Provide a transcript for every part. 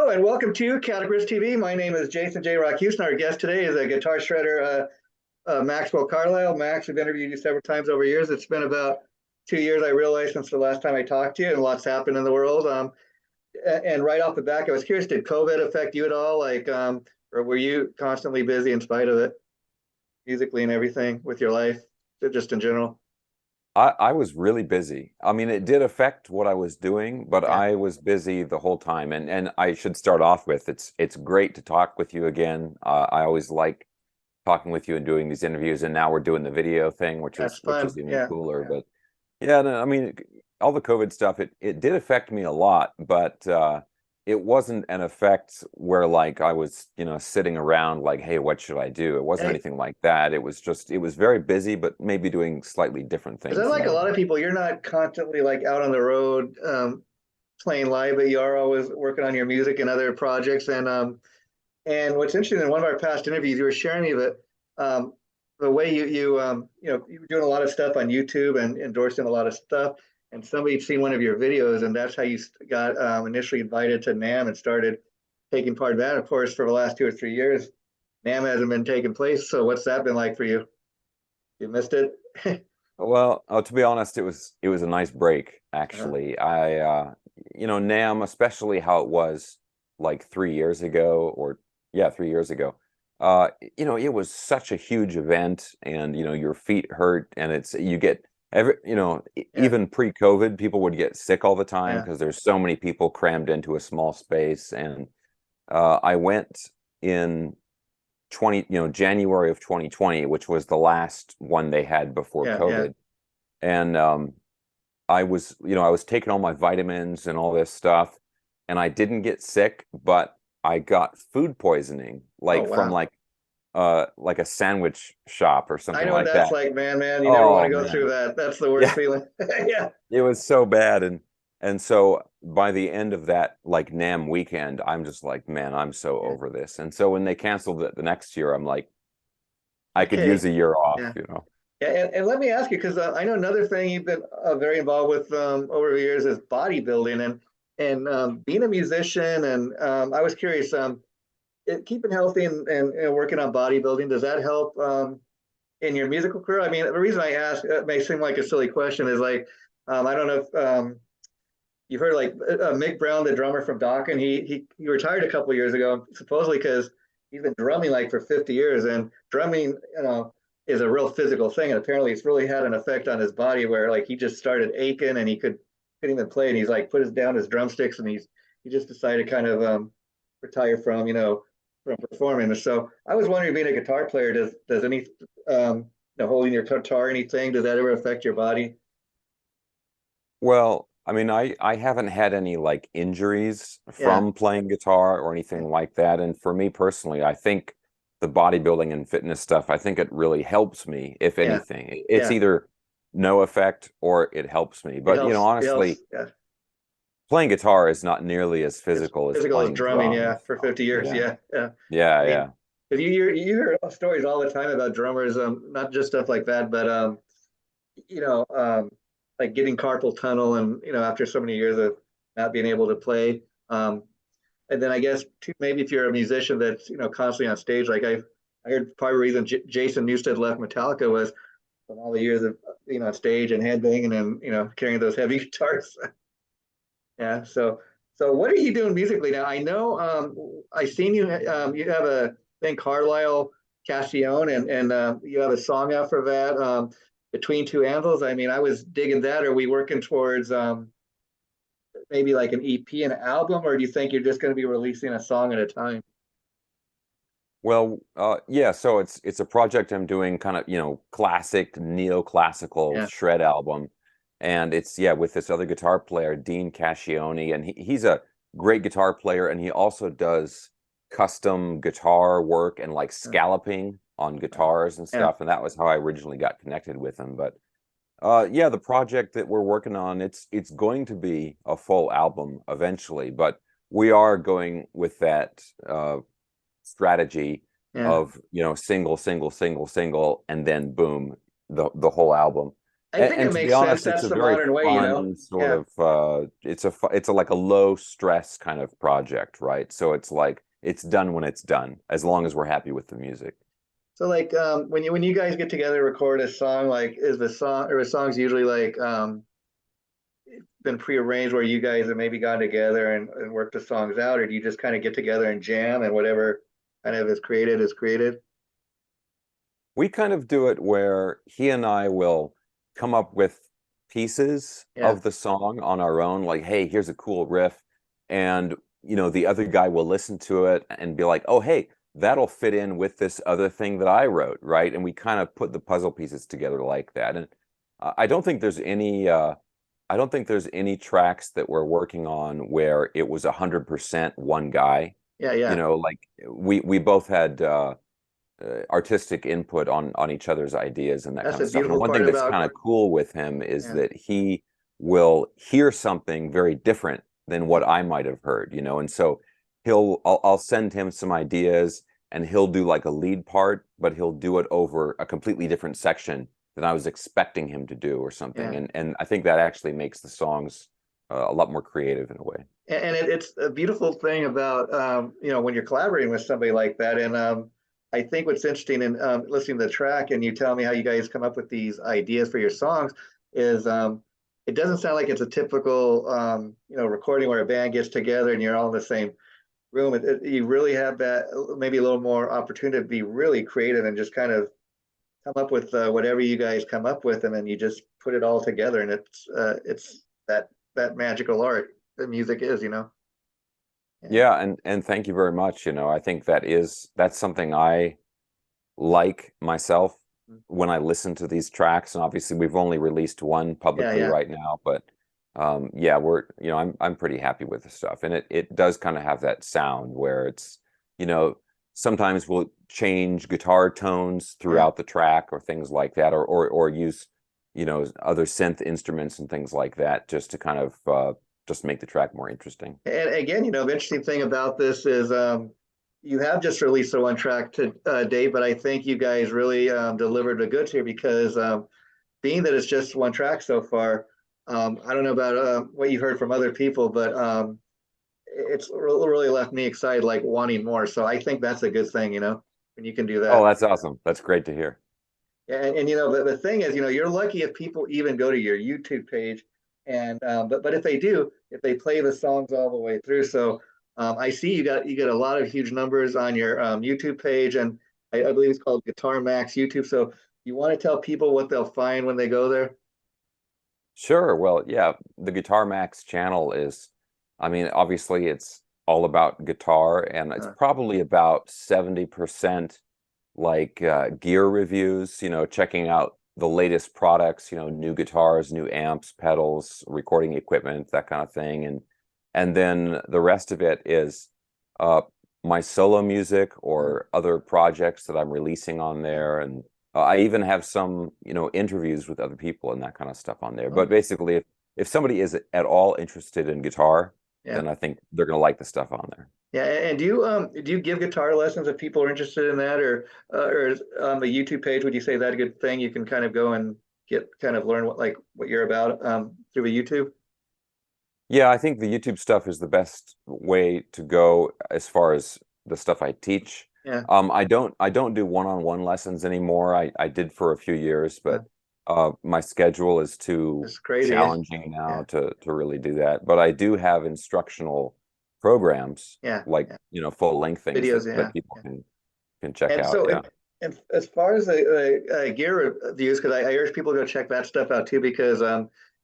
Hello and welcome to Guitarist TV. My name is Jason J. Rock Houston. Our guest today is a guitar shredder, Maxxwell Carlisle. Max, we've interviewed you several times over years. It's been about 2 years, I realized, since the last time I talked to you, and lots happened in the world. And right off the back, I was curious, did COVID affect you at all? Or were you constantly busy in spite of it, musically and everything with your life, just in general? I was really busy. I mean, it did affect what I was doing, but Yeah, I was busy the whole time. And I should start off with it's great to talk with you again. I always like talking with you and doing these interviews. And now we're doing the video thing, which that's is fun. even Yeah, cooler. But yeah, no, I mean, all the COVID stuff, it did affect me a lot, but it wasn't an effect where like I was, sitting around like, hey, what should I do? It wasn't yeah. anything like that. It was just it was very busy, but maybe doing slightly different Because things than unlike a lot everybody. of people, you're not constantly like out on the road playing live, but you are always working on your music and other projects. And what's interesting in one of our past interviews, you were sharing me that the way you were doing a lot of stuff on YouTube and endorsing a lot of stuff. And somebody had seen one of your videos, and that's how you got initially invited to NAMM and started taking part in that. Of course, for the last 2 or 3 years, NAMM hasn't been taking place. So what's that been like for you? You missed it? Well, to be honest, it was a nice break Uh-huh. actually. NAMM, especially how it was like 3 years ago, or yeah, 3 years ago. It was such a huge event, and your feet hurt, and it's you get Yeah, even pre-COVID, people would get sick all the time yeah. because there's so many people crammed into a small space. And I went in January of 2020, which was the last one they had before Yeah. COVID. And I was taking all my vitamins and all this stuff, and I didn't get sick, but I got food poisoning, Oh, like from wow. like a sandwich shop or I something know what like that's that. like, man. You never want Oh to go through man. that. That's the worst Yeah, feeling. Yeah. it was so bad. And so by the end of that like NAMM weekend, I'm just like, man, I'm so Yeah. over this. And so when they canceled it the next year, I'm like, I could use Okay. a year Yeah. off. Yeah. And let me ask you, because I know another thing you've been very involved with over the years is bodybuilding and being a musician. And I was curious, keeping healthy and working on bodybuilding, does that help in your musical career? I mean, the reason I ask, it may seem like a silly question, is like, I don't know if you've heard like Mick Brown, the drummer from Dokken. He retired a couple of years ago, supposedly because he's been drumming like for 50 years, and drumming, is a real physical thing, and apparently it's really had an effect on his body where like he just started aching and he couldn't even play, and he's like put down his drumsticks and he just decided to kind of retire from performing. So I was wondering, being a guitar player, does any holding your guitar, anything, does that ever affect your body? Well, I mean, I haven't had any like injuries Yeah, from playing guitar or yeah, anything like that. And for me personally, I think the bodybuilding and fitness stuff, I think it really helps me, if yeah, anything. It's yeah. either no effect or it helps me. It But, helps. It helps. honestly, Yeah. playing guitar is not nearly as It's physical as physical as playing drumming. Yeah, drums. for So, 50 years. yeah. Yeah, yeah. I Yeah, mean, yeah. because you hear stories all the time about drummers, not just stuff like that, but you know, um, like getting carpal tunnel, and after so many years of not being able to play. And then I guess too, maybe if you're a musician that's constantly on stage, like I heard part of the reason Jason Newsted left Metallica was from all the years of being on stage and headbanging and carrying those heavy guitars. Yeah. So what are you doing musically now? I know I seen you have a thing, Carlisle Cassione, and you have a song out for that, Between Two Anvils. I mean, I was digging that. Are we working towards maybe like an EP, an album, or do you think you're just going to be releasing a song at a time? Well, yeah, so it's a project I'm doing, kind of, classic neoclassical Yeah. shred album. And it's, yeah, with this other guitar player, Dean Cascione, and he's a great guitar player, and he also does custom guitar work and like Uh, scalloping on uh, guitars and yeah. stuff. And that was how I originally got connected with him. But yeah, the project that we're working on, it's going to be a full album eventually, but we are going with that strategy Yeah. of single, single, single, single, and then boom, the whole album. I think it And to be makes sense. honest, it's That's a the very modern way, you know? fun sort Yeah. of it's a like a low stress kind of project, right? So it's like it's done when it's done, as long as we're happy with the music. So like when you guys get together to record a song, like is the song or the songs usually like been prearranged where you guys have maybe gotten together and worked the songs out, or do you just kind of get together and jam and whatever kind of is created is created? We kind of do it where he and I will come up with pieces Yeah. of the song on our own, like, hey, here's a cool riff. And, the other guy will listen to it and be like, oh, hey, that'll fit in with this other thing that I wrote, right? And we kind of put the puzzle pieces together like that. And I don't think there's any I don't think there's any tracks that we're working on where it was 100% one guy. Yeah, yeah. Like we both had artistic input on each other's ideas and that That's kind the of stuff. And beautiful one part thing that's about kind of cool with him is yeah. that he will hear something very different than what I might have heard, and so I'll send him some ideas and he'll do like a lead part, but he'll do it over a completely different section than I was expecting him to do or something. Yeah. And I think that actually makes the songs a lot more creative in a way. And it's a beautiful thing about when you're collaborating with somebody like that. And I think what's interesting in listening to the track and you tell me how you guys come up with these ideas for your songs is it doesn't sound like it's a typical recording where a band gets together and you're all in the same room. You really have that maybe a little more opportunity to be really creative and just kind of come up with whatever you guys come up with, and then you just put it all together, and it's that magical art that music is, Yeah. Yeah, and thank you very much. I think that's something I like myself when I listen to these tracks. And obviously we've only released one Yeah, publicly yeah. right now, but yeah, I'm pretty happy with the stuff. And it does kind of have that sound where it's, you know, sometimes we'll change guitar tones Yeah. throughout the track or things like that, or use, other synth instruments and things like that just to kind of just make the track more interesting. And again, the interesting thing about this is you have just released the one track to date, but I think you guys really delivered the goods here because being that it's just one track so far, I don't know about what you've heard from other people, but it's really left me excited, like wanting more. So I think that's a good thing, when you can do Oh, that. that's awesome. That's great to hear. And the thing is, you're lucky if people even go to your YouTube page, and but if they do, if they play the songs all the way through. So I see you got a lot of huge numbers on your YouTube page, and I believe it's called Guitar Max YouTube. So you want to tell people what they'll find when they go there? Sure. Well, yeah, the Guitar Max channel is, I mean, obviously it's all about guitar and it's Uh, probably about 70% like gear reviews, checking out the latest products, new guitars, new amps, pedals, recording equipment, that kind of thing. And then the rest of it is uh my solo music uh, or other projects that I'm releasing on yeah. there. And I even have some, interviews with other people and that kind of stuff on there. Oh, But basically, if somebody is at all interested in guitar, yeah. then I think they're going to like the stuff on there. Yeah, and do you give guitar lessons if people are interested in that, or is on the YouTube page? Would you say that a good thing? You can kind of go and get kind of learn what you're about through the YouTube. Yeah, I think the YouTube stuff is the best way to go as far as the stuff I teach. Yeah, I don't do one-on-one lessons anymore. I did for a few years, uh, but my schedule is too it's crazy. challenging Yeah, now to really do that. But I do have instructional programs yeah, like, yeah. full-length things Videos. that Yeah, people yeah. can check And out. so, Yeah. and as far as the gear reviews, because I urge people to go check that stuff out too, because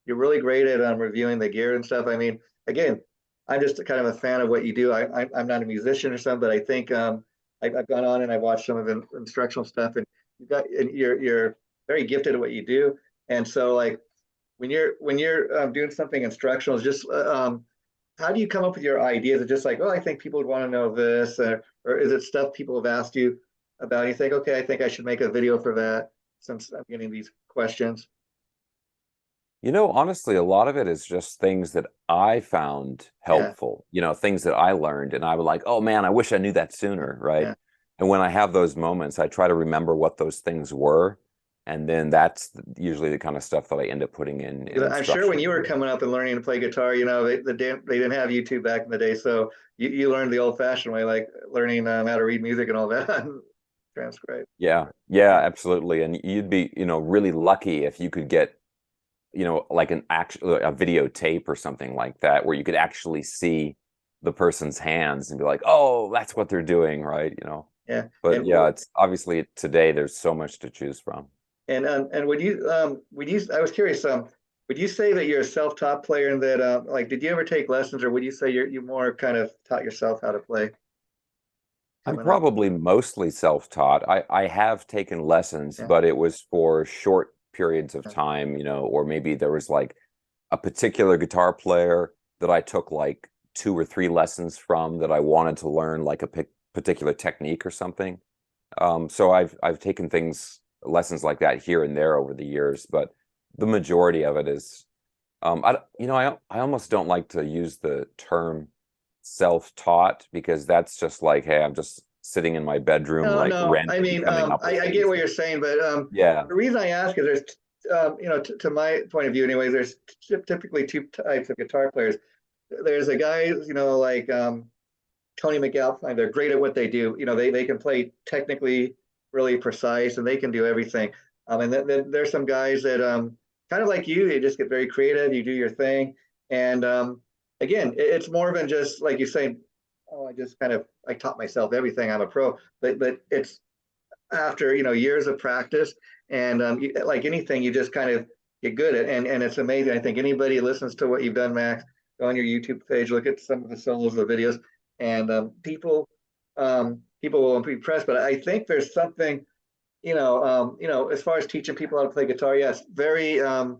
you're really great at reviewing the gear and stuff. I mean, again, I'm just kind of a fan of what you do. I'm not a musician or something, but I think I've gone on and I've watched some of the instructional stuff, and you're very gifted at what you do. And so, like when you're doing something instructional, it's just how do you come up with your ideas? Is it just like, oh, I think people would want to know this, or is it stuff people have asked you about? And you think, okay, I think I should make a video for that since I'm getting these questions. Honestly, a lot of it is just things that I found Yeah, helpful, things that I learned, and I was like, oh man, I wish I knew that sooner, right? yeah, And when I have those moments, I try to remember what those things were, and then that's usually the kind of stuff that I end up putting in I'm sure when instruction. you were coming up and learning to play guitar, you know, they didn't have YouTube back in the day, so you learned the old-fashioned way, like learning how to read music and all that, and transcribe. Yeah, yeah, absolutely. And you'd be, really lucky if you could get, like an actual a videotape or something like that, where you could actually see the person's hands and be like, oh, that's what they're doing, right? Yeah, But yeah, it's obviously today there's so much to choose from. and would you I was curious, would you say that you're a self-taught player and that like did you ever take lessons, or would you say you more kind of taught yourself how to play I'm coming up? probably mostly self-taught. I have taken lessons, Yeah, but it was for short periods of time, or maybe there was like a particular guitar player that I took like 2 or 3 lessons from that I wanted to learn like a particular technique or something. So I've taken lessons like that here and there over the years, but the majority of it is, I almost don't like to use the term self-taught, because that's just like, hey, I'm just sitting in my bedroom, no, like no, I randomly mean, coming up with I get things. what you're saying, but Yeah. the reason I ask is there's to my point of view anyways, there's typically two types of guitar players. There's a guy, like Tony McAlpine. They're great at what they do. They can play technically really precise and they can do everything. And then there's some guys that kind of like you, they just get very creative. You do your thing, and again, it's more than just like you saying, oh, I taught myself everything. I'm a pro, but it's after years of practice, and like anything, you just kind of get good at, and it's amazing. I think anybody listens to what you've done, Max, go on your YouTube page, look at some of the solos, the videos, and people will be impressed. But I think there's something, as far as teaching people how to play guitar. Yes, very important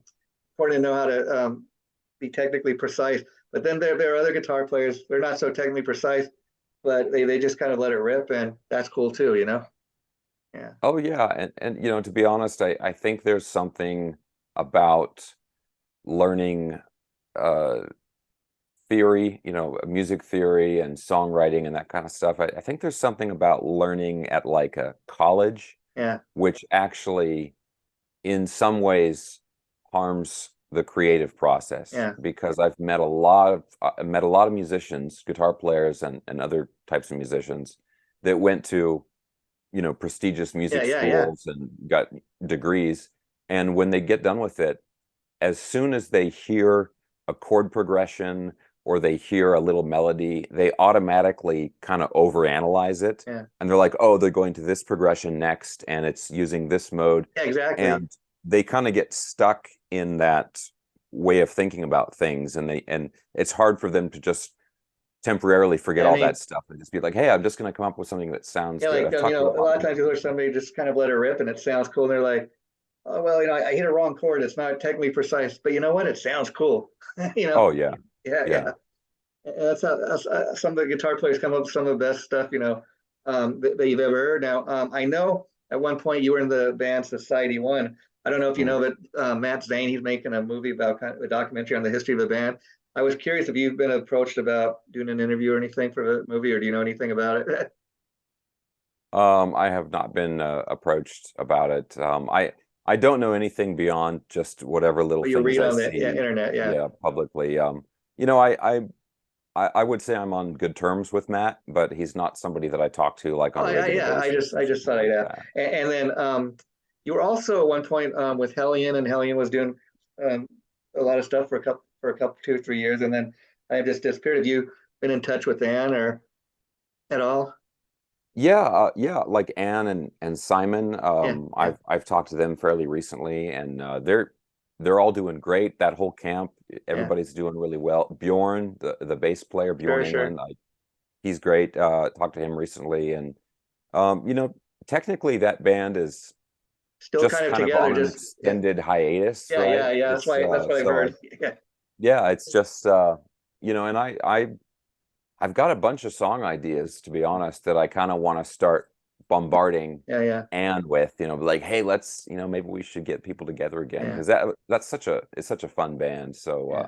to know how to be technically precise. But then there are other guitar players. They're not so technically precise, but they just kind of let it rip, and that's cool too. Yeah. Oh yeah, and to be honest, I think there's something about learning uh theory, music theory and songwriting and that kind of stuff. I think there's something about learning at like a college, Yeah. which actually in some ways harms the creative process, Yeah. because I've met a lot of musicians, guitar players and other types of musicians that went to prestigious Yeah. music Yeah. Yeah. schools and got degrees. And when they get done with it, as soon as they hear a chord progression or they hear a little melody, they automatically kind of overanalyze it. Yeah. And they're like, oh, they're going to this progression next, and it's using this mode. Yeah. Exactly. And they kind of get stuck in that way of thinking about things. And it's hard for them to just temporarily forget Yeah, I all mean, that stuff and just be like, hey, I'm just going to come up with something that sounds yeah, good. like I've talked to a a lot of lot of times people. you hear somebody just kind of let it rip and it sounds cool. And they're like, oh well, I hit a wrong chord. It's not technically precise, but you know what? It sounds cool. you know? Oh yeah, Yeah. yeah. Yeah. And some of the guitar players come up with some of the best stuff, that you've ever heard. Now, I know at one point you were in the band Society One. I don't know if you Mhm. know that Matt Zane, he's making a movie about kind of a documentary on the history of the band. I was curious if you've been approached about doing an interview or anything for the movie, or do you know anything about it? I have not been approached about it. I don't know anything beyond just whatever little Or you things read I on the see, internet? Yeah, yeah, publicly. You know, I would say I'm on good terms with Matt, but he's not somebody that I talk to like oh, on a regular yeah. basis or I just something thought I'd like ask. that. And then you were also at one point with Hellion, and Hellion was doing um, a lot of stuff for a couple 2 or 3 years, and then I just disappeared. Have you been in touch with Ann or at all? Yeah, yeah, like Anne and Simon. Yeah, yeah, I've talked to them fairly recently, and they're all doing great. That whole camp, yeah. everybody's doing really well. Bjorn, the bass player, Bjorn Sure, sure. England, he's great. Talked to him recently, and you know, technically that band is Still just kind of kind of together. on an Just yeah, extended hiatus, yeah, right? yeah, yeah. It's That's what I've so heard. Yeah, yeah, it's just and I've got a bunch of song ideas, to be honest, that I kind of want to start bombarding yeah, yeah, and with, like, hey, let's, maybe we should get people together again, yeah, because that's such a fun band. So yeah.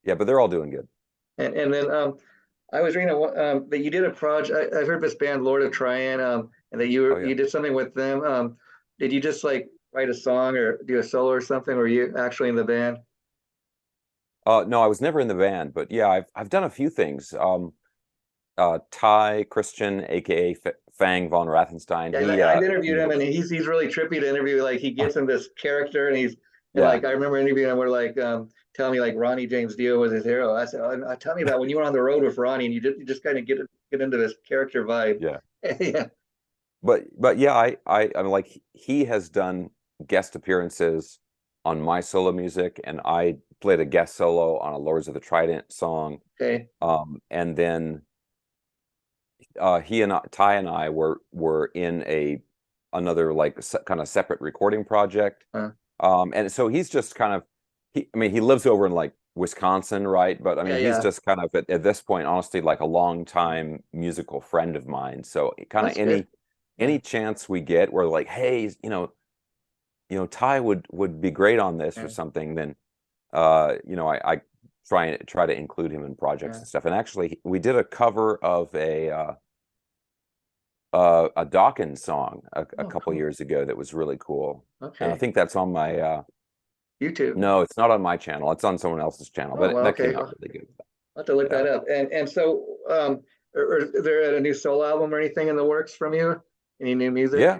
yeah, but they're all doing good. And then I was reading that you did a project. I heard this band Lord of Tryon, and that Oh you yeah. did something with them. Did you just like write a song or do a solo or something? Or were you actually in the band? No, I was never in the band, but yeah, I've done a few things. Ty Christian, aka Fang von Rathenstein, Yeah, and he I've you interviewed him, know, and he's really trippy to interview. Like he gets in this character, and yeah, like I remember interviewing him where like telling me like Ronnie James Dio was his hero. I said, tell me about when you were on the road with Ronnie, and you just kind of get into this character vibe. yeah. Yeah, But yeah, I'm like he has done guest appearances on my solo music, and I played a guest solo on a Lords of the Trident song. okay. And then he and Ty and I were in another like kind of separate recording project. Uh, And so he's just kind of I mean, he lives over in like Wisconsin, right? But I yeah, mean, he's yeah. just kind of at this point, honestly, like a long time musical friend of mine. So kind of That's good. Yeah, any chance we get where like, hey, Ty would be great on this or yeah, something, then I try to include him in projects yeah. and stuff. And actually, we did a cover of a Dawkins song a Oh, couple cool. years ago that was really cool. And I Okay. think that's on my YouTube. no, it's not on my channel. It's on someone else's channel, Oh, but well, that okay. came Well, out really good. I'll have to look Yeah. that up. And so, is there a new solo album or anything in the works from you? Any new music? Yeah.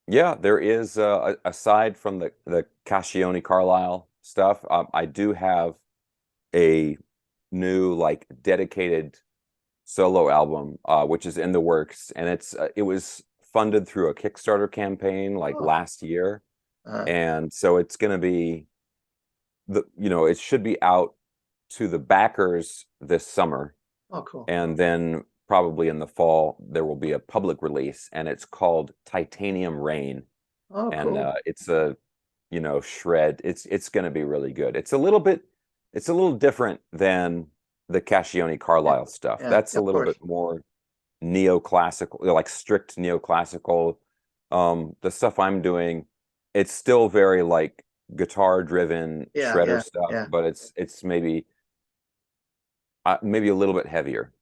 Yeah, there is aside from the Cascione Carlisle stuff, I do have a new like dedicated solo album which is in the works, and it was funded through a Kickstarter campaign like Oh, last year, uh, and so it's going to be it should be out to the backers this summer, oh, cool. and then probably in the fall there will be a public release, and it's called Titanium Rain, Oh, and cool. it's a shred. It's going to be really good. It's a little different than the Cascione Yeah, Carlisle stuff. yeah, That's a of little course. bit more neoclassical, like strict neoclassical. The stuff I'm doing, it's still very like guitar driven Yeah, shredder yeah, stuff, yeah. but it's maybe a little bit heavier.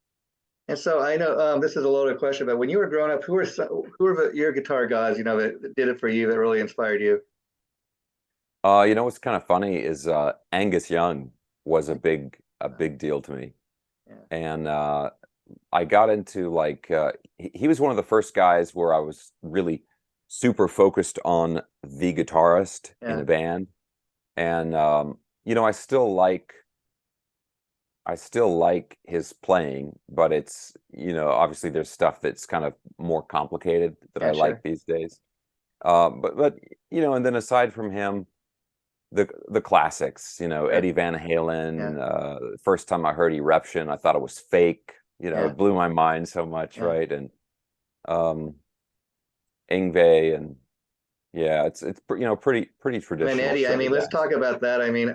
And so I know this is a loaded question, but when you were growing up, who were your guitar guys, that did it for you, that really inspired you? What's kind of funny is Angus Young was a Uh, big deal to me, yeah, and I got into like he was one of the first guys where I was really super focused on the guitarist in yeah, a band, and I still like his playing, but it's obviously there's stuff that's kind of more complicated that I yeah, like sure. these days. But and then aside from him, the classics, Sure. Eddie Van Yeah, Halen. First time I heard Eruption, I thought it was fake. yeah, It blew my mind so much, yeah. right? And um, Ingve, and yeah, it's pretty And then traditional Eddie, I mean, shredded let's jazz. talk about that. I mean,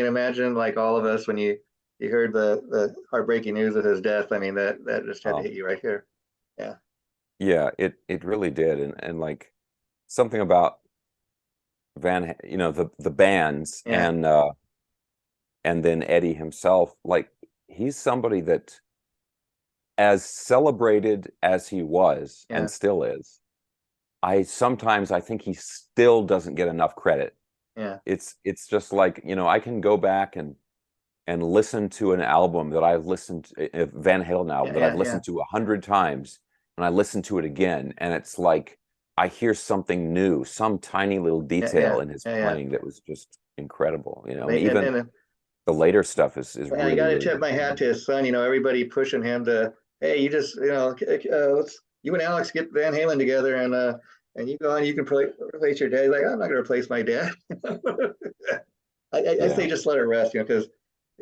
imagine like all of us when you heard the heartbreaking news of his death. I mean, that just had to Um, hit you right here. Yeah, yeah, it really did, and like something about the bands, yeah, and then Eddie himself, like he's somebody that, as celebrated as he was yeah, and still is, I think he still doesn't get enough credit. yeah, It's just like, I can go back and listen to an album that I've listened a Van Halen album yeah, that I've yeah, yeah, listened to 100 times, and I listen to it again, and it's like I hear something new, some tiny little yeah, yeah, detail in his yeah, yeah. playing that was just incredible, And and even and the later stuff is I really, got to really tip good my to hat me. to his son. Everybody pushing him to, hey, you just, let's you and Alex get Van Halen together and you go on, you can replace your dad. He's like, I'm not going to replace my dad. I Yeah. say just let it rest, because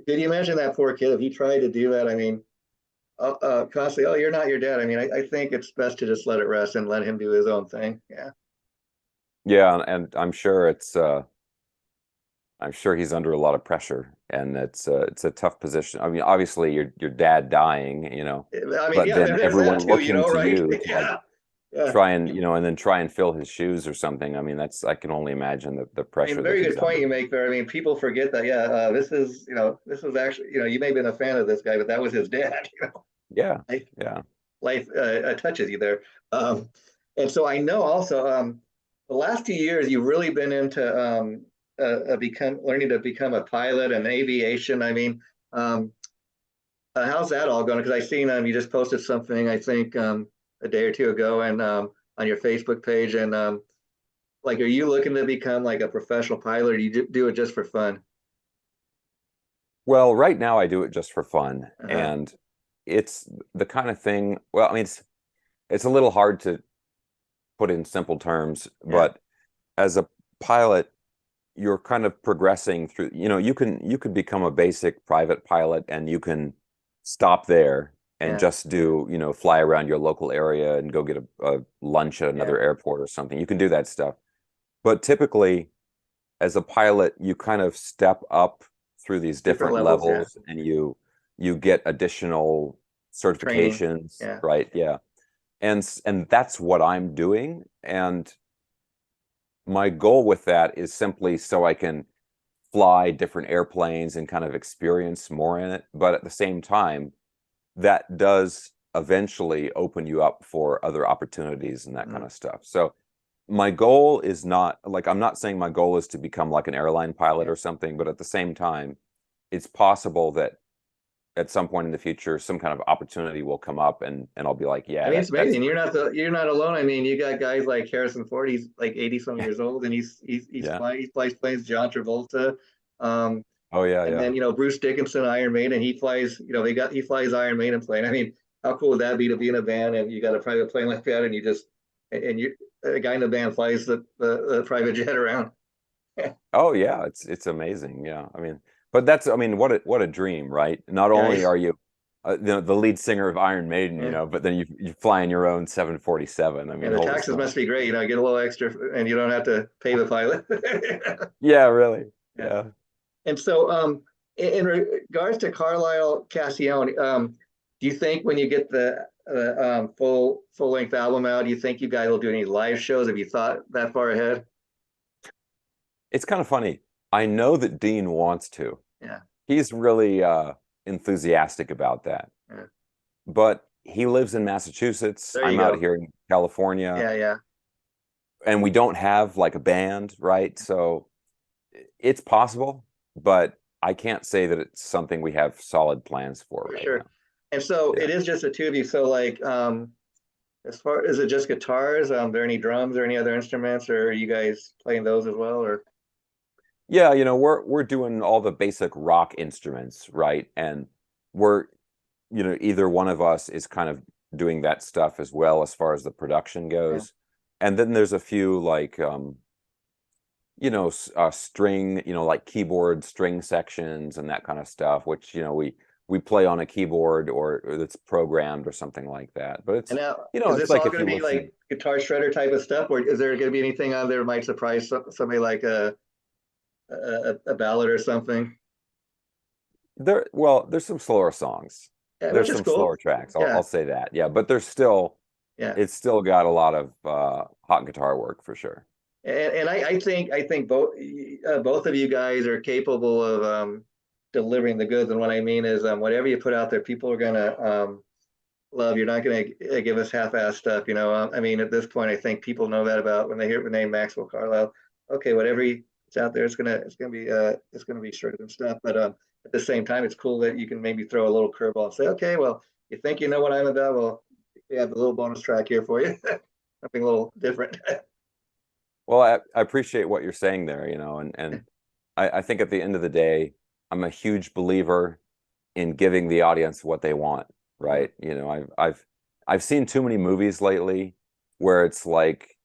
did you imagine that poor kid if he tried to do that? I mean, constantly, oh, you're not your dad. I mean, I think it's best to just let it rest and let him do his own thing. Yeah. Yeah, and I'm sure he's under a lot of pressure, and it's a tough position. I mean, obviously your dad dying, I mean, but yeah, then there's that everyone too, looking to right? you to like Yeah. Yeah. try and and then try and fill his shoes or something. I mean, I can only imagine the I mean, pressure that very he's good point under. you make there. I mean, people forget that. Yeah, this was actually, you may have been a fan of this guy, but that was his dad. Yeah, Life, yeah. life touches you there. And so I know also. the last 2 years, you've really been into learning to become a pilot and aviation. I mean, um, how's that all going? Because I seen you just posted something, I think, a day or two ago, and on your Facebook page, and like, are you looking to become like a professional pilot, or you do it just for fun? Well, right now I do it just for fun, Uh-huh. and it's the kind of thing. Well, I mean, it's a little hard to put in simple terms, Yeah, but as a pilot, you're kind of progressing through, you could become a basic private pilot and you can stop there and yeah, just do, fly around your local area and go get a lunch at yeah. another airport or something. You can do that stuff. But typically, as a pilot, you kind of step up through these Different different levels, yeah. levels and you get additional Training, certifications, yeah. right? Yeah. And that's what I'm doing. And my goal with that is simply so I can fly different airplanes and kind of experience more in it. But at the same time, that does eventually open you up for other opportunities and that kind Mm. of stuff. So my goal is not like, I'm not saying my goal is to become like an airline pilot Yeah. or something, but at the same time, it's possible that at some point in the future, some kind of opportunity will come up and I'll be like, I yeah, mean, it's that's amazing. You're not alone. I mean, you got guys like Harrison Ford. He's like 80 some years old, and yeah. he flies planes. John Travolta, um, Oh yeah, and yeah. then Bruce Dickinson, Iron Maiden. He flies. He flies Iron Maiden plane. I mean, how cool would that be to be in a band and you got a private plane like that, and you a guy in the band flies the private jet around. Oh yeah, it's amazing. Yeah. I mean, but that's I mean, what a dream, right? Not Yeah, only are you the lead singer of Iron Maiden, yeah. but then you fly in your own 747. I And mean, the holy taxes smokes. must be great. Get a little extra, and you don't have to pay the pilot. Yeah, really. Yeah. Yeah. And so, in regards to Carlisle Cassione, do you think when you get the full length album out, do you think you guys will do any live shows? Have you thought that far ahead? It's kind of funny. I know that Dean wants to. Yeah, He's really enthusiastic about that. yeah, But he lives in Massachusetts. there you I'm out go. here in California, Yeah, yeah, and we don't have like a band, right? So it's possible, but I can't say that it's something we have solid plans for for right sure. now. And so Yeah. it is just the two of you. So like, as far is it just guitars? There any drums or any other instruments, or are you guys playing those as well? Or Yeah, we're doing all the basic rock instruments, right? And we're, either one of us is kind of doing that stuff as well as far as the production yeah, goes. And then there's a few like string, like keyboard string sections and that kind of stuff, which, we play on a keyboard or that's programmed or something like that. But and it's, now is it's this like all if going to you be listen, like guitar shredder type of stuff, or is there going to be anything on there that might surprise somebody like a ballad or something? well, there's some slower songs. Yeah, which There's is some cool. slower tracks. I'll Yeah, I'll say that. Yeah, but there's still yeah. it's still got a lot of hot guitar work for sure. And I think both of you guys are capable of delivering the goods. And what I mean is, whatever you put out there, people are gonna love. You're not gonna give us half-assed stuff. I mean, at this point, I think people know that about when they hear the name Maxwell Carlisle. Okay, whatever it's out there, it's gonna be shredded and stuff. But at the same time, it's cool that you can maybe throw a little curveball and say, okay, well, you think you know what I'm about? Well, we have a little bonus track here for you, something a little different. Well, I appreciate what you're saying there, and I think at the end of the day, I'm a huge believer in giving the audience what they want, Mhm. right? I've seen too many movies lately where it's like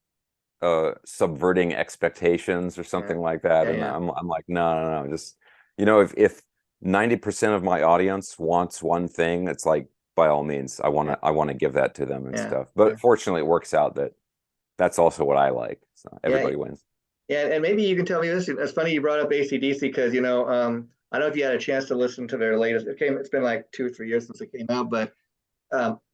subverting expectations or Yeah, something like that, yeah, and yeah, I'm like, no, no, no, just if 90% of my audience wants one thing, it's like by all means, yeah, I want to give that to them and yeah, stuff. yeah. But fortunately, it works out that that's also what I like. So Yeah, everybody wins. yeah, and maybe you can tell me this. It's funny you brought up AC/DC because I don't know if you had a chance to listen to their latest. It's been like 2 or 3 years since it came out, but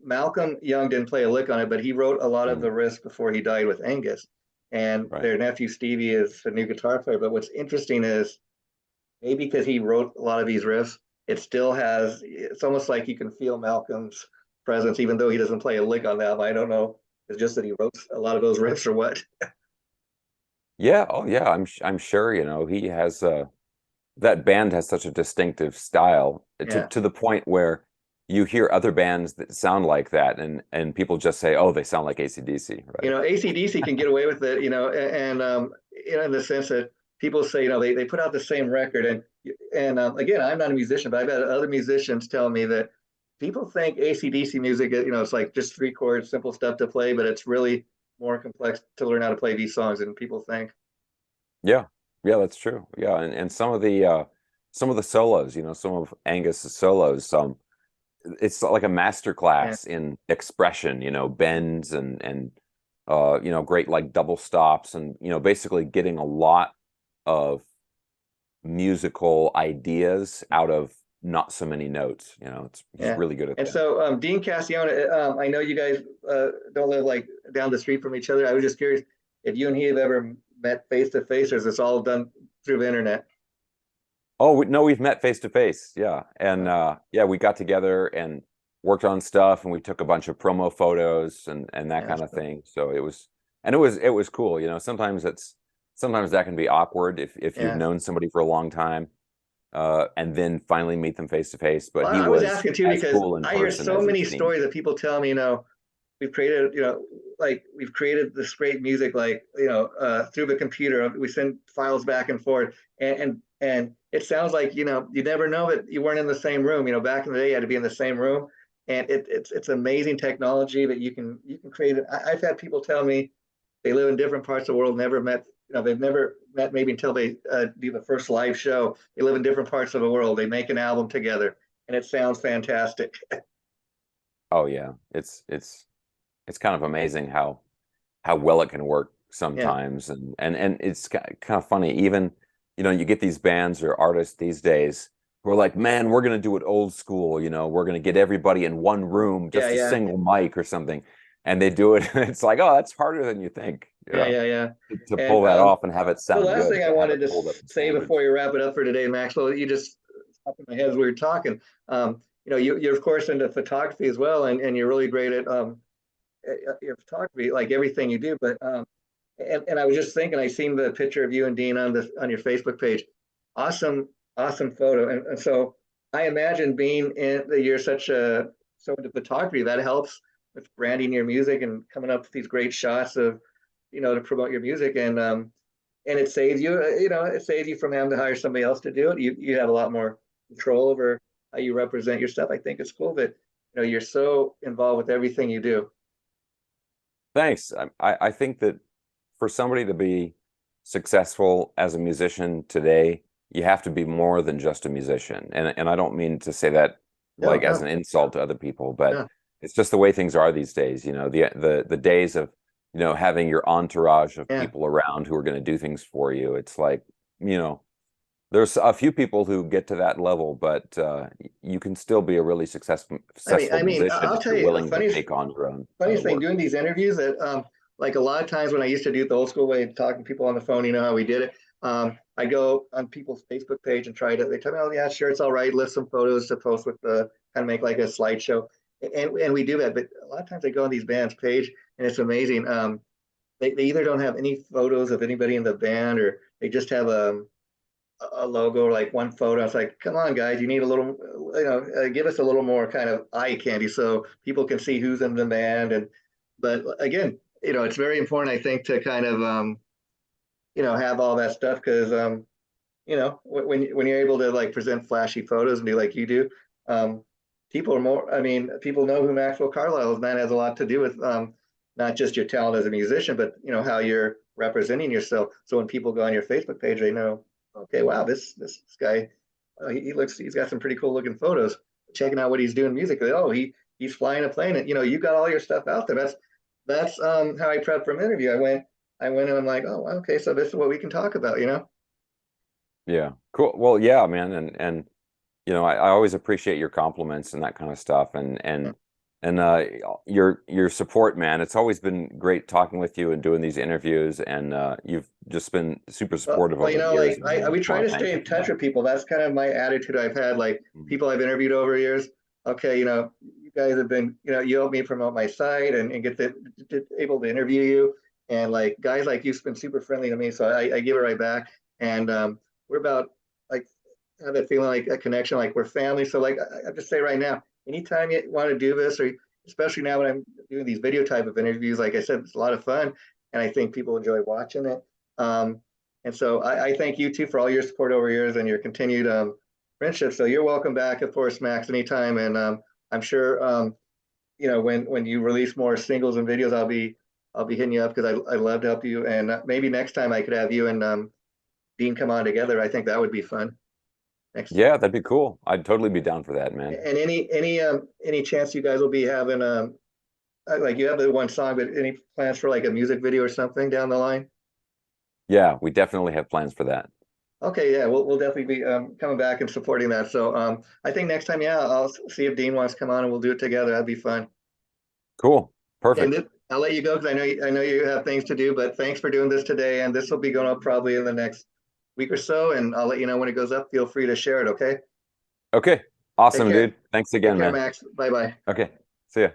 Malcolm Young didn't play a lick on it, but he wrote a lot of Mm, the riffs before he died with Angus, and right. their nephew Stevie is a new guitar player. But what's interesting is maybe because he wrote a lot of these riffs, it still has. It's almost like you can feel Malcolm's presence, even though he doesn't play a lick on that. I don't know. It's just that he wrote a lot of those riffs or what. Yeah, oh yeah, I'm sure, you know, he has that band has such a distinctive style Yeah. to the point where you hear other bands that sound like that and people just say, "Oh, they sound like AC/DC," You right? know, AC/DC can get away with it, you know, and you know, in the sense that people say, you know, they put out the same record, and again, I'm not a musician, but I've had other musicians tell me that people think AC/DC music, you know, it's like just three chords, simple stuff to play, but it's really more complex to learn how to play these songs than people think. Yeah. Yeah, that's true. Yeah, and some of the solos, you know, some of Angus's solos, it's like a master Yeah, class in expression, you know, bends and you know, great like double stops and you know, basically getting a lot of musical ideas out of not so many notes. You know, he's yeah. really good at And that. so, Dean Cassione, I know you guys don't live like down the street from each other. I was just curious if you and he have ever met face to face, or is this all done through the internet? Oh, no, we've met face to face. Yeah. And Uh, yeah, we got together and worked on stuff and we took a bunch of promo photos and that yeah, kind of thing. So it was cool. You know, sometimes that can be awkward if you've yeah. known somebody for a long time, and then finally meet them face to face. But Well, he I was was asking too as because cool in I hear person so as it many seemed. stories that people tell me, you know, we've created, you know, like we've created this great music, like, you know, through the computer. We send files back and forth, and it sounds like, you know, you never know that you weren't in the same room. You know, back in the day, you had to be in the same room, and it's amazing technology that you can create it. I've had people tell me they live in different parts of the world, never met, you know, they've never met maybe until they do the first live show. They live in different parts of the world. They make an album together, and it sounds fantastic. Oh yeah, it's kind of amazing how well it can work Yeah, sometimes and it's kind of funny even you know you get these bands or artists these days who are like, man, we're going to do it old school, you know, we're going to get everybody in one room, yeah, just a yeah. single mic or something, and they do it and it's like, oh, that's harder than you think, you Yeah, know, yeah, yeah. to And pull that off and have it the sound last good, thing I to have it wanted to hold up to say before standards. you wrap it up for today, Maxwell, you just popped in my head as we were talking. You know, you're of course into photography as well, and you're really great at your photography, like everything you do. But and I was just thinking, I seen the picture of you and Dean on this on your Facebook page. Awesome, awesome photo. And so I imagine being in that you're such a so into photography that helps with branding your music and coming up with these great shots of, you know, to promote your music, and it saves you, you know, it saves you from having to hire somebody else to do it. You have a lot more control over how you represent your stuff. I think it's cool that, you know, you're so involved with everything you do. Thanks. I think that for somebody to be successful as a musician today, you have to be more than just a musician. And I don't mean to say that No, like as no, an insult to other people, but no. it's just the way things are these days. You know, the days of, you know, having your entourage of Yeah. people around who are going to do things for you. It's like, you know, there's a few people who get to that level, but you can still be a really successful I mean, musician I'll if tell you're you the willing to take on your own funniest thing work. doing these interviews that like a lot of times when I used to do it the old school way, talking to people on the phone, you know how we did it. I go on people's Facebook page and try to. They tell me, "Oh yeah, sure, it's all right. List some photos to post with the kind of make like a slideshow," and we do that. But a lot of times I go on these bands' page and it's amazing. They either don't have any photos of anybody in the band, or they just have a logo, like one photo. It's like, come on, guys, you need a little, you know, give us a little more kind of eye candy so people can see who's in the band. And but again, you know, it's very important, I think, to kind of you know, have all that stuff because you know, when you're able to like present flashy photos and do like you do, people are more. I mean, people know who Maxwell Carlisle is, and that has a lot to do with not just your talent as a musician, but you know how you're representing yourself. So when people go on your Facebook page, they know, okay, wow, this guy, he looks, he's got some pretty cool looking photos. Checking out what he's doing musically. Oh, he's flying a plane, and you know, you got all your stuff out there. That's how I prepped for an interview. I went and I'm like, oh, okay, so this is what we can talk about, you know. Yeah, cool. Well, yeah, man, and you know, I always appreciate your compliments and that kind of stuff, and your support, man. It's always been great talking with you and doing these interviews, and you've just been super supportive Well, you over the know, years, like and I we just try want to to thank stay you in for touch that. with people. That's kind of my attitude I've had. Like Mhm. people I've interviewed over the years. Okay, you know, you guys have been, you know, you helped me promote my site and get able to interview you. and like guys like you've been super friendly to me, so I give it right back. And we're about like have that feeling like a connection, like we're family. So like I just say right now, anytime you want to do this, or especially now when I'm doing these video type of interviews, like I said, it's a lot of fun, and I think people enjoy watching it. And so I thank you too for all your support over years and your continued friendship. So you're welcome back, of course, Max, anytime. And I'm sure you know when you release more singles and videos, I'll be hitting you up because I love to help you. And maybe next time I could have you and Dean come on together. I think that would be fun. Next. Yeah, that'd be cool. I'd totally be down for that, man. And any chance you guys will be having like you have the one song, but any plans for like a music video or something down the line? Yeah, we definitely have plans for that. Okay, yeah, we'll definitely be coming back and supporting that. So I think next time, yeah, I'll see if Dean wants to come on and we'll do it together. That'd be fun. Cool. And Perfect. I'll let you go because I know you have things to do. But thanks for doing this today. And this will be going up probably in the next week or so. And I'll let you know when it goes up. Feel free to share it. Okay. Okay. Take Awesome, care. dude. Thanks Take again, care, man. Max. Bye bye. Okay. See ya.